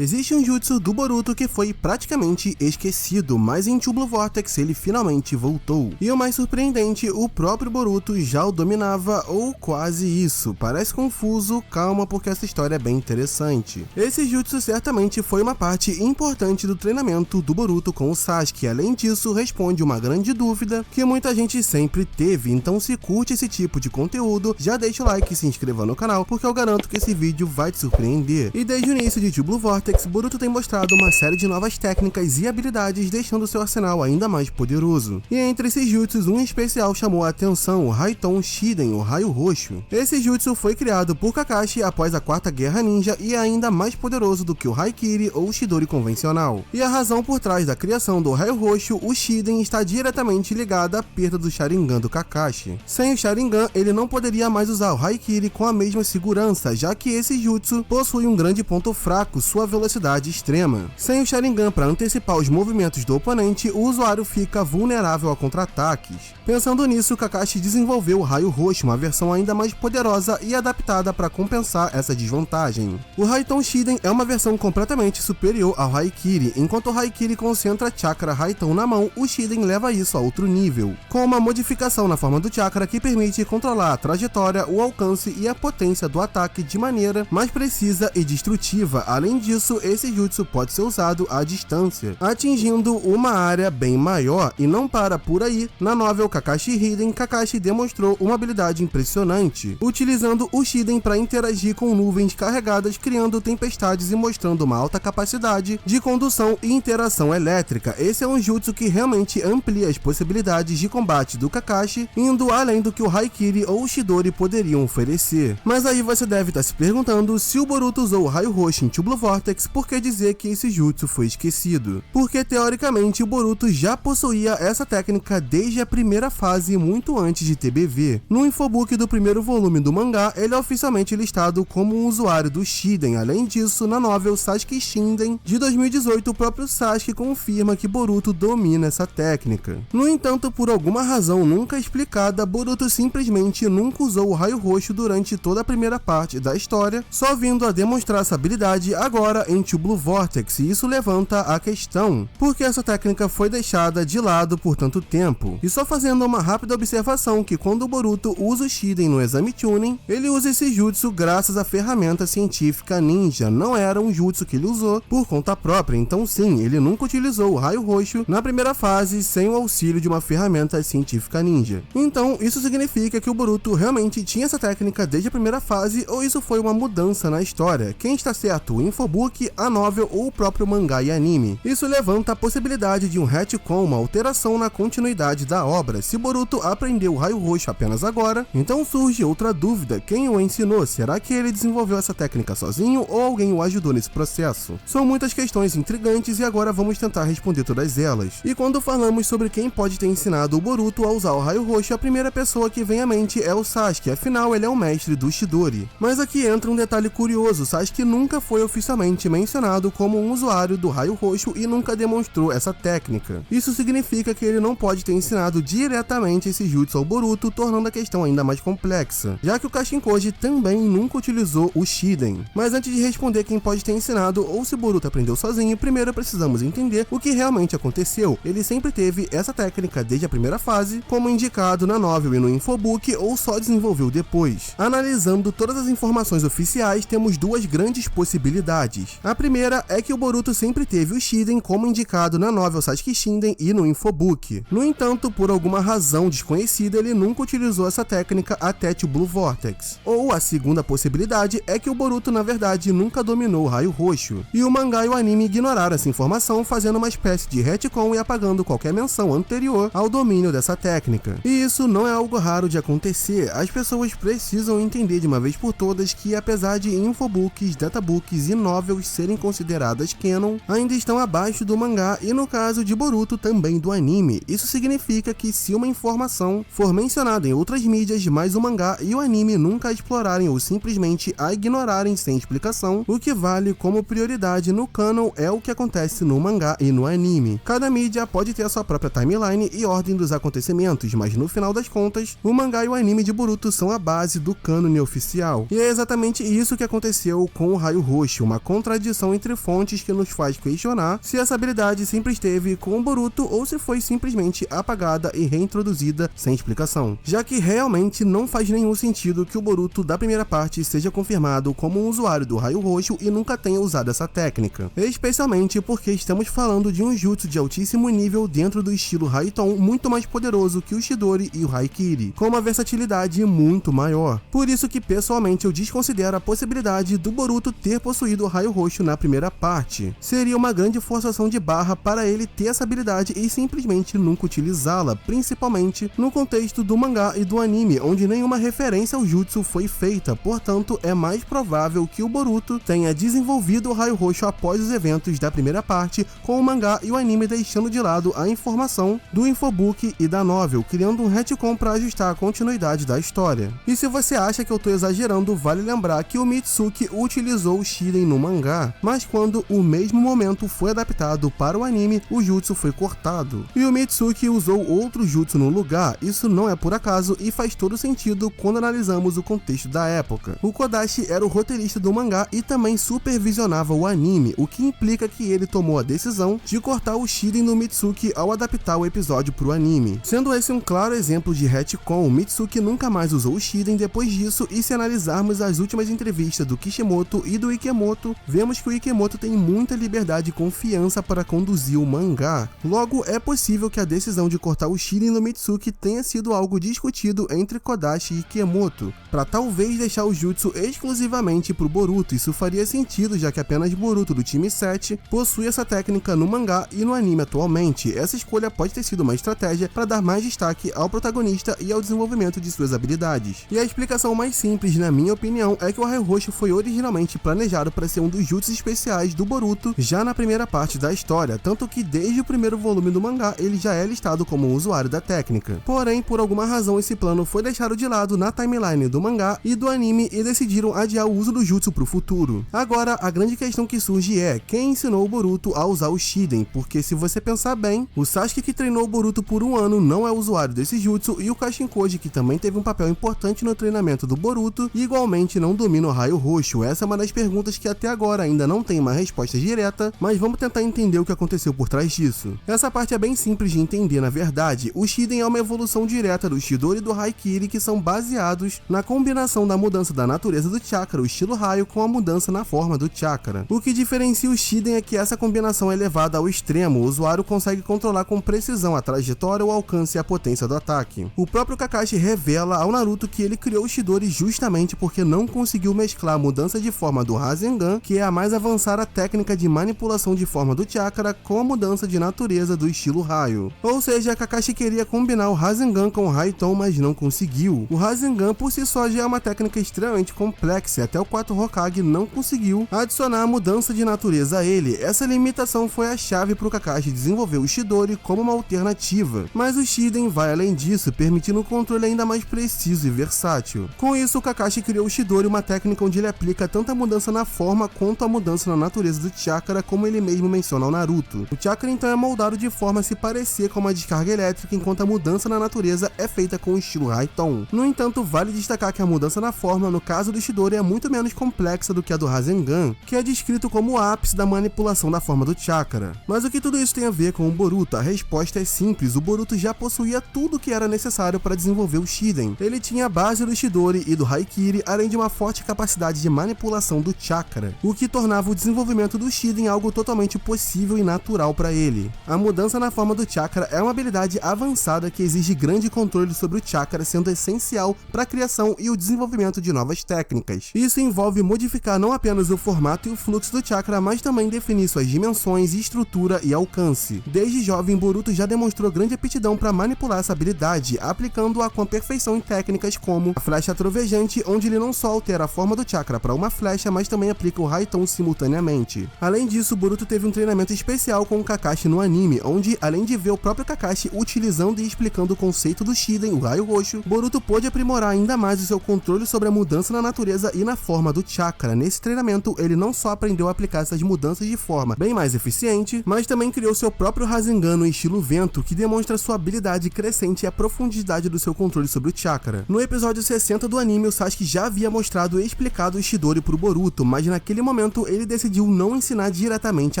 Existe um jutsu do Boruto que foi praticamente esquecido, mas em Two Blue Vortex ele finalmente voltou. E o mais surpreendente, o próprio Boruto já o dominava, ou quase isso. Parece confuso, calma, porque essa história é bem interessante. Esse jutsu certamente foi uma parte importante do treinamento do Boruto com o Sasuke. Além disso, responde uma grande dúvida que muita gente sempre teve. Então, se curte esse tipo de conteúdo, já deixa o like e se inscreva no canal, porque eu garanto que esse vídeo vai te surpreender. E desde o início de Two Blue Vortex, Boruto tem mostrado uma série de novas técnicas e habilidades, deixando seu arsenal ainda mais poderoso. E entre esses jutsus, um especial chamou a atenção, o Raiton Shiden, o Raio Roxo. Esse jutsu foi criado por Kakashi após a Quarta Guerra Ninja e é ainda mais poderoso do que o Haikiri ou o Chidori convencional. E a razão por trás da criação do Raio Roxo, o Shiden, está diretamente ligada à perda do Sharingan do Kakashi. Sem o Sharingan, ele não poderia mais usar o Haikiri com a mesma segurança, já que esse jutsu possui um grande ponto fraco, sua velocidade extrema. Sem o Sharingan para antecipar os movimentos do oponente, o usuário fica vulnerável a contra-ataques. Pensando nisso, Kakashi desenvolveu o Raio Roxo, uma versão ainda mais poderosa e adaptada para compensar essa desvantagem. O Raiton Shiden é uma versão completamente superior ao Haikiri. Enquanto o Haikiri concentra Chakra Raiton na mão, o Shiden leva isso a outro nível, com uma modificação na forma do Chakra que permite controlar a trajetória, o alcance e a potência do ataque de maneira mais precisa e destrutiva. Além disso, esse jutsu pode ser usado à distância, atingindo uma área bem maior. E não para por aí. Na novel Kakashi Hiden, Kakashi demonstrou uma habilidade impressionante, utilizando o Shiden para interagir com nuvens carregadas, criando tempestades e mostrando uma alta capacidade de condução e interação elétrica. Esse é um jutsu que realmente amplia as possibilidades de combate do Kakashi, indo além do que o Haikiri ou o Chidori poderiam oferecer. Mas aí você deve estar se perguntando, se o Boruto usou o Raio Roxo em Two Blue Vortex, por que dizer que esse jutsu foi esquecido? Porque teoricamente o Boruto já possuía essa técnica desde a primeira fase, muito antes de TBV. No infobook do primeiro volume do mangá, ele é oficialmente listado como um usuário do Shiden. Além disso, na novel Sasuke Shinden de 2018, o próprio Sasuke confirma que Boruto domina essa técnica. No entanto, por alguma razão nunca explicada, Boruto simplesmente nunca usou o Raio Roxo durante toda a primeira parte da história, só vindo a demonstrar essa habilidade agora em Two Blue Vortex. E isso levanta a questão, por que essa técnica foi deixada de lado por tanto tempo? E só fazendo uma rápida observação, que quando o Boruto usa o Shiden no exame Chunin, ele usa esse jutsu graças à ferramenta científica ninja, não era um jutsu que ele usou por conta própria. Então sim, ele nunca utilizou o Raio Roxo na primeira fase sem o auxílio de uma ferramenta científica ninja. Então isso significa que o Boruto realmente tinha essa técnica desde a primeira fase, ou isso foi uma mudança na história? Quem está certo, o infobook, a novel ou o próprio mangá e anime? Isso levanta a possibilidade de um retcon, uma alteração na continuidade da obra. Se Boruto aprendeu o Raio Roxo apenas agora, então surge outra dúvida: quem o ensinou? Será que ele desenvolveu essa técnica sozinho ou alguém o ajudou nesse processo? São muitas questões intrigantes e agora vamos tentar responder todas elas. E quando falamos sobre quem pode ter ensinado o Boruto a usar o Raio Roxo, a primeira pessoa que vem à mente é o Sasuke, afinal ele é o mestre do Chidori. Mas aqui entra um detalhe curioso: Sasuke nunca foi oficialmente mencionado como um usuário do Raio Roxo e nunca demonstrou essa técnica. Isso significa que ele não pode ter ensinado diretamente esse jutsu ao Boruto, tornando a questão ainda mais complexa, já que o Kashinkoji também nunca utilizou o Shiden. Mas antes de responder quem pode ter ensinado ou se Boruto aprendeu sozinho, primeiro precisamos entender o que realmente aconteceu. Ele sempre teve essa técnica desde a primeira fase, como indicado na novel e no infobook, ou só desenvolveu depois? Analisando todas as informações oficiais, temos duas grandes possibilidades. A primeira é que o Boruto sempre teve o Shiden, como indicado na novel Sasuke Shinden e no infobook. No entanto, por alguma razão desconhecida, ele nunca utilizou essa técnica até Two Blue Vortex. Ou a segunda possibilidade é que o Boruto na verdade nunca dominou o Raio Roxo, e o mangá e o anime ignoraram essa informação, fazendo uma espécie de retcon e apagando qualquer menção anterior ao domínio dessa técnica. E isso não é algo raro de acontecer. As pessoas precisam entender de uma vez por todas que, apesar de infobooks, databooks e novels serem consideradas canon, ainda estão abaixo do mangá e, no caso de Boruto, também do anime. Isso significa que se uma informação for mencionada em outras mídias, mas o mangá e o anime nunca a explorarem ou simplesmente a ignorarem sem explicação, o que vale como prioridade no canon é o que acontece no mangá e no anime. Cada mídia pode ter a sua própria timeline e ordem dos acontecimentos, mas no final das contas, o mangá e o anime de Boruto são a base do cânone oficial. E é exatamente isso que aconteceu com o Raio Roxo, uma contradição entre fontes que nos faz questionar se essa habilidade sempre esteve com o Boruto ou se foi simplesmente apagada e reintroduzida sem explicação, já que realmente não faz nenhum sentido que o Boruto da primeira parte seja confirmado como um usuário do Raio Roxo e nunca tenha usado essa técnica, especialmente porque estamos falando de um jutsu de altíssimo nível dentro do estilo Raiton, muito mais poderoso que o Chidori e o Haikiri, com uma versatilidade muito maior. Por isso que pessoalmente eu desconsidero a possibilidade do Boruto ter possuído o Raio Roxo na primeira parte. Seria uma grande forçação de barra para ele ter essa habilidade e simplesmente nunca utilizá-la, principalmente no contexto do mangá e do anime, onde nenhuma referência ao jutsu foi feita, portanto é mais provável que o Boruto tenha desenvolvido o Raio Roxo após os eventos da primeira parte, com o mangá e o anime deixando de lado a informação do infobook e da novel, criando um retcon para ajustar a continuidade da história. E se você acha que eu tô exagerando, vale lembrar que o Mitsuki utilizou o Shiden no mangá, mas quando o mesmo momento foi adaptado para o anime, o jutsu foi cortado. E o Mitsuki usou outro jutsu no lugar, isso não é por acaso e faz todo sentido quando analisamos o contexto da época. O Kodashi era o roteirista do mangá e também supervisionava o anime, o que implica que ele tomou a decisão de cortar o Shiden no Mitsuki ao adaptar o episódio para o anime. Sendo esse um claro exemplo de retcon, o Mitsuki nunca mais usou o Shiden depois disso, e se analisarmos as últimas entrevistas do Kishimoto e do Ikemoto, vemos que o Ikemoto tem muita liberdade e confiança para conduzir o mangá. Logo, é possível que a decisão de cortar o Shiden no Mitsuki tenha sido algo discutido entre Kodashi e Ikemoto, para talvez deixar o jutsu exclusivamente para o Boruto. Isso faria sentido, já que apenas Boruto do time 7 possui essa técnica no mangá e no anime atualmente. Essa escolha pode ter sido uma estratégia para dar mais destaque ao protagonista e ao desenvolvimento de suas habilidades. E a explicação mais simples, na minha opinião, é que o Raio Roxo foi originalmente planejado para ser um dos jutsus especiais do Boruto já na primeira parte da história, tanto que desde o primeiro volume do mangá ele já é listado como um usuário da técnica. Porém, por alguma razão esse plano foi deixado de lado na timeline do mangá e do anime e decidiram adiar o uso do jutsu para o futuro. Agora, a grande questão que surge é quem ensinou o Boruto a usar o Shiden, porque se você pensar bem, o Sasuke que treinou o Boruto por um ano não é usuário desse jutsu e o Kashinkoji, que também teve um papel importante no treinamento do Boruto, igualmente não domina o Raio Roxo. Essa é uma das perguntas que até agora ainda não tem uma resposta direta, mas vamos tentar entender o que aconteceu por trás disso. Essa parte é bem simples de entender, na verdade. O Shiden é uma evolução direta do Chidori e do Haikiri, que são baseados na combinação da mudança da natureza do chakra, o estilo raio, com a mudança na forma do chakra. O que diferencia o Shiden é que essa combinação é levada ao extremo, o usuário consegue controlar com precisão a trajetória, o alcance e a potência do ataque. O próprio Kakashi revela ao Naruto que ele criou o Chidori justamente porque não conseguiu mesclar a mudança de forma do Rasengan, que é a mais avançada técnica de manipulação de forma do chakra, com a mudança de natureza do estilo raio. Ou seja, Kakashi queria combinar o Rasengan com o Raiton, mas não conseguiu. O Rasengan por si só já é uma técnica extremamente complexa e até o 4 Hokage não conseguiu adicionar a mudança de natureza a ele. Essa limitação foi a chave para o Kakashi desenvolver o Chidori como uma alternativa, mas o Shiden vai além disso, permitindo um controle ainda mais preciso e versátil. Com isso, o Kakashi criou o Chidori, uma técnica onde ele aplica tanto a mudança na forma quanto a mudança na natureza do chakra, como ele mesmo menciona ao Naruto. O chakra então é moldado de forma a se parecer com uma descarga elétrica, enquanto a mudança na natureza é feita com o estilo Raiton. No entanto, vale destacar que a mudança na forma, no caso do Chidori, é muito menos complexa do que a do Rasengan, que é descrito como o ápice da manipulação da forma do chakra. Mas o que tudo isso tem a ver com o Boruto? A resposta é simples: o Boruto já possuía tudo o que era necessário para desenvolver o Shiden. Ele tinha a base do Chidori e do Haikiri, além de uma forte capacidade de manipulação do chakra, o que tornava o desenvolvimento do Shiden algo totalmente possível e natural para ele. A mudança na forma do chakra é uma habilidade avançada que exige grande controle sobre o chakra, sendo essencial para a criação e o desenvolvimento de novas técnicas. Isso envolve modificar não apenas o formato e o fluxo do chakra, mas também definir suas dimensões, estrutura e alcance. Desde jovem, Boruto já demonstrou grande aptidão para manipular essa habilidade, aplicando-a com perfeição em técnicas como a flecha trovejante, onde ele não só altera a forma do chakra para uma flecha, mas também aplica o Raiton simultaneamente. Além disso, Boruto teve um treinamento especial com o Kakashi no anime, onde, além de ver o próprio Kakashi utilizando e explicando o conceito do Shiden, o Raio Roxo, Boruto pôde aprimorar ainda mais o seu controle sobre a mudança na natureza e na forma do chakra. Nesse treinamento, ele não só aprendeu a aplicar essas mudanças de forma bem mais eficiente, mas também criou seu próprio Rasengan no estilo vento, que demonstra sua habilidade crescente e a profundidade do seu controle sobre o chakra. No episódio 60 do anime, o Sasuke já havia mostrado e explicado o Chidori pro Boruto, mas naquele momento ele decidiu não ensinar diretamente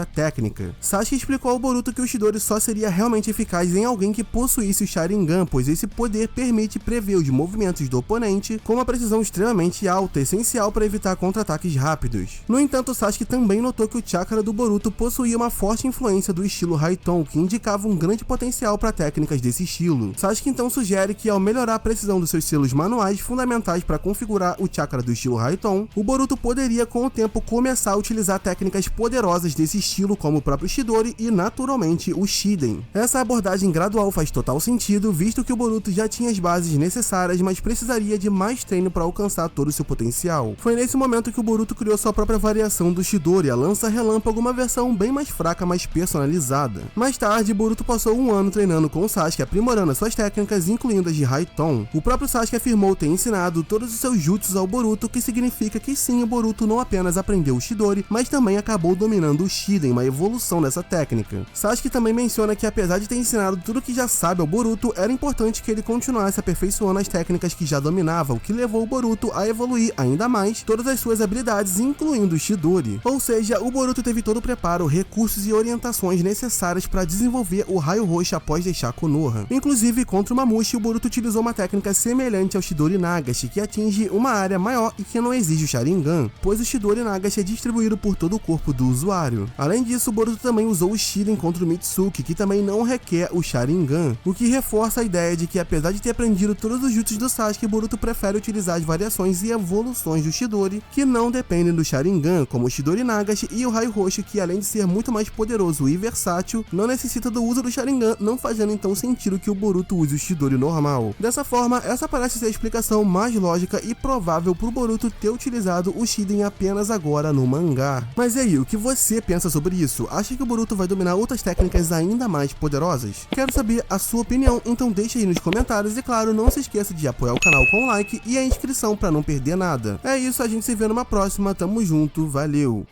a técnica. Sasuke explicou ao Boruto que o Chidori só seria realmente eficaz em alguém que possuísse o Sharingan, pois esse poder permite prever os movimentos do oponente com uma precisão extremamente alta, essencial para evitar contra-ataques rápidos. No entanto, Sasuke também notou que o chakra do Boruto possuía uma forte influência do estilo Raiton, que indicava um grande potencial para técnicas desse estilo. Sasuke então sugere que, ao melhorar a precisão dos seus selos manuais fundamentais para configurar o chakra do estilo Raiton, o Boruto poderia com o tempo começar a utilizar técnicas poderosas desse estilo, como o próprio Chidori e naturalmente o Shiden. Essa abordagem gradual faz total sentido, visto que o Boruto já tinha as bases necessárias, mas precisaria de mais treino para alcançar todo o seu potencial. Foi nesse momento que o Boruto criou sua própria variação do Chidori, a Lança Relâmpago, uma versão bem mais fraca, mas personalizada. Mais tarde, Boruto passou um ano treinando com o Sasuke, aprimorando as suas técnicas, incluindo as de Raiton. O próprio Sasuke afirmou ter ensinado todos os seus jutsus ao Boruto, o que significa que sim, o Boruto não apenas aprendeu o Chidori, mas também acabou dominando o Shiden, uma evolução dessa técnica. Sasuke também menciona que, apesar de ter ensinado tudo que já sabe ao Boruto, era importante que ele continuasse aperfeiçoando as técnicas que já dominava, o que levou o Boruto a evoluir ainda mais todas as suas habilidades, incluindo o Chidori. Ou seja, o Boruto teve todo o preparo, recursos e orientações necessárias para desenvolver o Raio Roxo após deixar Konoha. Inclusive, contra o Mamushi, o Boruto utilizou uma técnica semelhante ao Chidori Nagashi, que atinge uma área maior e que não exige o Sharingan, pois o Chidori Nagashi é distribuído por todo o corpo do usuário. Além disso, o Boruto também usou o Shiden contra o Mitsuki, que também não requer o Sharingan, o que reforça a ideia de que, apesar de ter aprendido todos os jutsus do Sasuke, Boruto prefere utilizar as variações e evoluções do Chidori, que não dependem do Sharingan, como o Chidori Nagashi e o Raio Roxo, que além de ser muito mais poderoso e versátil, não necessita do uso do Sharingan, não fazendo então sentido que o Boruto use o Chidori normal. Dessa forma, essa parece ser a explicação mais lógica e provável pro Boruto ter utilizado o Shiden apenas agora no mangá. Mas e aí, o que você pensa sobre isso? Acha que o Boruto vai dominar outras técnicas ainda mais poderosas? Quero saber a sua opinião, então deixa aí nos comentários e claro, não se esqueça de apoiar o canal com o like e a inscrição para não perder nada. É isso, a gente se vê numa próxima, tamo junto, valeu!